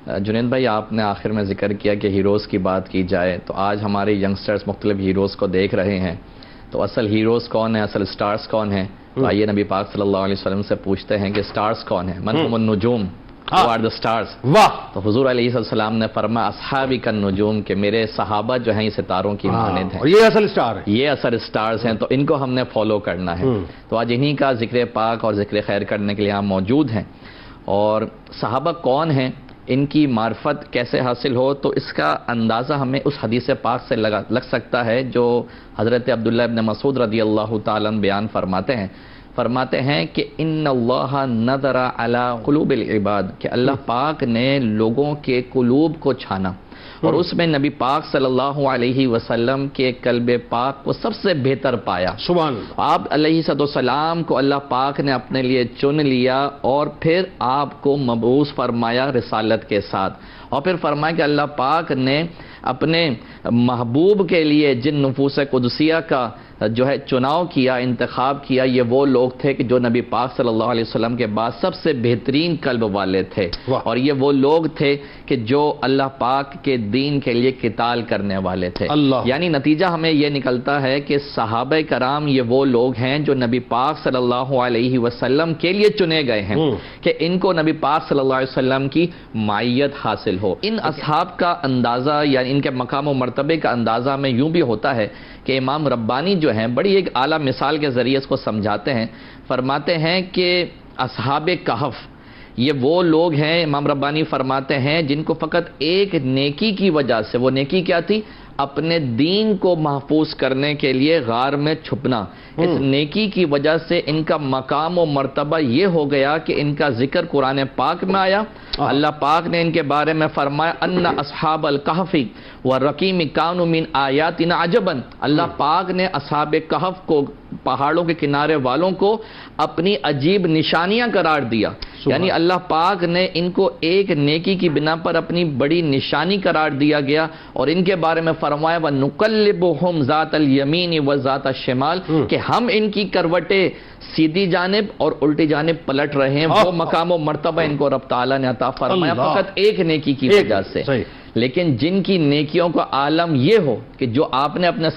جنید بھائی، آپ نے آخر میں ذکر کیا کہ ہیروز کی بات کی جائے تو آج ہمارے ینگسٹرز مختلف ہیروز کو دیکھ رہے ہیں، تو اصل ہیروز کون ہیں، اصل سٹارز کون ہیں؟ تو آئیے نبی پاک صلی اللہ علیہ وسلم سے پوچھتے ہیں کہ سٹارز کون ہیں، من هم النجوم، who are the stars؟ واہ! تو حضور علیہ السلام نے فرمایا اصحابی کالنجوم، کہ میرے صحابہ جو ہیں یہ ستاروں کی مانند ہیں، اور یہ اصل سٹار ہے، یہ اثر سٹارز ہیں، تو ان کو ہم نے فالو کرنا ہے۔ تو آج انہی کا ذکر پاک اور ذکر خیر کرنے کے لیے ہم موجود ہیں۔ اور صحابہ کون ہیں، ان کی معرفت کیسے حاصل ہو، تو اس کا اندازہ ہمیں اس حدیث پاک سے لگ سکتا ہے جو حضرت عبداللہ ابن مسعود رضی اللہ تعالیٰ عنہ بیان فرماتے ہیں کہ ان اللہ نظر علی قلوب العباد، کہ اللہ پاک نے لوگوں کے قلوب کو چھانا اور اس میں نبی پاک صلی اللہ علیہ وسلم کے قلب پاک کو سب سے بہتر پایا۔ سبحان اللہ۔ آپ علیہ السلام کو اللہ پاک نے اپنے لیے چن لیا اور پھر آپ کو مبعوث فرمایا رسالت کے ساتھ، اور پھر فرمایا کہ اللہ پاک نے اپنے محبوب کے لیے جن نفوس قدسیہ کا جو ہے چناؤ کیا، انتخاب کیا، یہ وہ لوگ تھے کہ جو نبی پاک صلی اللہ علیہ وسلم کے بعد سب سے بہترین قلب والے تھے، اور یہ وہ لوگ تھے کہ جو اللہ پاک کے دین کے لیے قتال کرنے والے تھے۔ یعنی نتیجہ ہمیں یہ نکلتا ہے کہ صحابہ کرام یہ وہ لوگ ہیں جو نبی پاک صلی اللہ علیہ وسلم کے لیے چنے گئے ہیں کہ ان کو نبی پاک صلی اللہ علیہ وسلم کی معیت حاصل ہو۔ ان اصحاب کا اندازہ، یعنی ان کے مقام و مرتبے کا اندازہ ہمیں یوں بھی ہوتا ہے کہ امام ربانی جو ہیں بڑی ایک اعلیٰ مثال کے ذریعے اس کو سمجھاتے ہیں، فرماتے ہیں کہ اصحاب کہف یہ وہ لوگ ہیں، امام ربانی فرماتے ہیں جن کو فقط ایک نیکی کی وجہ سے، وہ نیکی کیا تھی؟ اپنے دین کو محفوظ کرنے کے لیے غار میں چھپنا، اس نیکی کی وجہ سے ان کا مقام و مرتبہ یہ ہو گیا کہ ان کا ذکر قرآن پاک میں آیا۔ اللہ پاک نے ان کے بارے میں فرمایا ان اصحاب الکہف والرقیم کانوا من آیاتنا عجبا، اللہ پاک نے اصحاب کہف کو، پہاڑوں کے کنارے والوں کو اپنی عجیب نشانیاں قرار دیا، یعنی اللہ پاک نے ان کو ایک نیکی کی بنا پر اپنی بڑی نشانی قرار دیا گیا، اور ان کے بارے میں فرمایا وَنُقَلِّبُهُمْ ذَاتَ الْيَمِينِ وَذَاتَ الشِّمَالِ، کہ ہم ان کی کروٹیں سیدھی جانب اور الٹی جانب پلٹ رہے ہیں، وہ مقام و مرتبہ ان کو رب تعالیٰ نے عطا فرمایا فقط ایک نیکی کی وجہ سے۔ لیکن جن کی نیکیوں کا عالم یہ ہو کہ جو آپ نے اپنے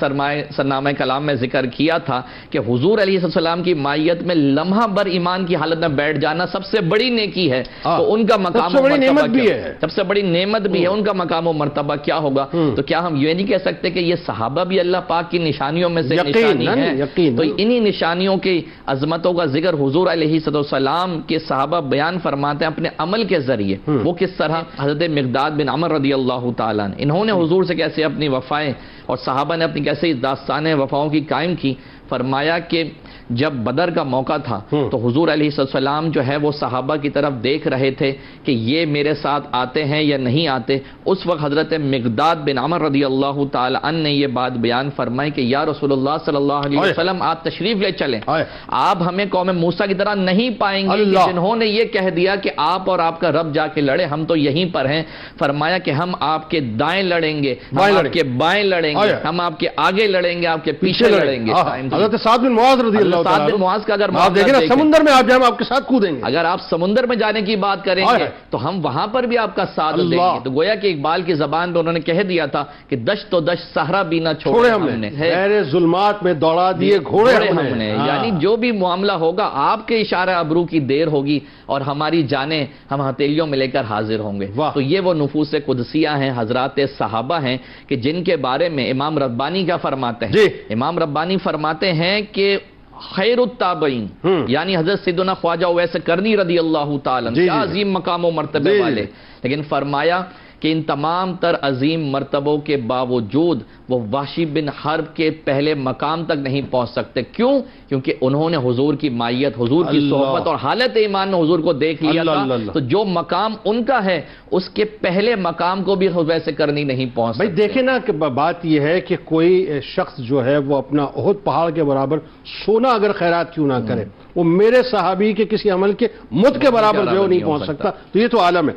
سرنامہ کلام میں ذکر کیا تھا کہ حضور علیہ السلام کی معیت میں لمحہ بر ایمان کی حالت میں بیٹھ جانا سب سے بڑی نیکی ہے، تو ان کا مقام و مرتبہ بھی ہے، سب سے بڑی نعمت بھی ہے، ان کا مقام و مرتبہ کیا ہوگا؟ تو کیا ہم یہ نہیں کہہ سکتے کہ یہ صحابہ بھی اللہ پاک کی نشانیوں میں سے نشانی ہے؟ تو انہی نشانیوں کی عظمتوں کا ذکر حضور علیہ السلام کے صحابہ بیان فرماتے ہیں اپنے عمل کے ذریعے۔ وہ کس طرح؟ حضرت مقداد بن عمر رضی اللہ تعالیٰ انہوں نے حضور سے کیسے اپنی وفائیں، اور صحابہ نے اپنی کیسے داستانیں وفاؤں کی قائم کی۔ فرمایا کہ جب بدر کا موقع تھا تو حضور علیہ السلام جو ہے وہ صحابہ کی طرف دیکھ رہے تھے کہ یہ میرے ساتھ آتے ہیں یا نہیں آتے۔ اس وقت حضرت مقداد بن عمر رضی اللہ تعالی عنہ نے یہ بات بیان فرمائی کہ یا رسول اللہ صلی اللہ علیہ وسلم آپ تشریف لے چلیں، آپ ہمیں قوم موسیٰ کی طرح نہیں پائیں گے جنہوں نے یہ کہہ دیا کہ آپ اور آپ کا رب جا کے لڑے، ہم تو یہیں پر ہیں۔ فرمایا کہ ہم آپ کے دائیں لڑیں گے، ہم آپ کے بائیں لڑیں گے، ہم آپ کے آگے لڑیں گے، آپ کے پیچھے لڑیں گے۔ حضرت سعد بن معاذ رضی اللہ سعد بن معاذ کا اگر آپ دیکھیں نا، سمندر میں آپ جائیں آپ کے ساتھ کودیں گے، اگر آپ سمندر میں جانے کی بات کریں گے تو ہم وہاں پر بھی آپ کا ساتھ دیں گے۔ تو گویا کہ اقبال کی زبان پہ انہوں نے کہہ دیا تھا کہ دشت و دشت صحرا بھی نہ چھوڑے ہم نے، میرے ظلمات میں دوڑا دیے گھوڑے ہم نے۔ یعنی جو بھی معاملہ ہوگا آپ کے اشارہ ابرو کی دیر ہوگی اور ہماری جانیں ہم ہتھیلیوں میں لے کر حاضر ہوں گے۔ تو یہ وہ نفوس قدسیہ ہیں، حضرات صحابہ ہیں کہ جن کے بارے میں امام ربانی کیا فرماتے ہیں؟ امام ربانی فرماتے ہیں کہ خیر التابعین، یعنی حضرت سیدنا خواجہ اویس کرنی رضی اللہ تعالیٰ کیا عظیم مقام و مرتبے والے، لیکن فرمایا کہ ان تمام تر عظیم مرتبوں کے باوجود وہ وحشی بن حرب کے پہلے مقام تک نہیں پہنچ سکتے۔ کیوں؟ کیونکہ انہوں نے حضور کی معیت، حضور کی صحبت اور حالت ایمان میں حضور کو دیکھ لیا تھا، تو جو مقام ان کا ہے اس کے پہلے مقام کو بھی ویسے کرنی نہیں پہنچ سکتے۔ بھائی دیکھیں نا کہ بات یہ ہے کہ کوئی شخص جو ہے وہ اپنا احد پہاڑ کے برابر سونا اگر خیرات کیوں نہ کرے، وہ میرے صحابی کے کسی عمل کے مد کے برابر جو نہیں پہنچ سکتا، تو یہ تو عالم ہے۔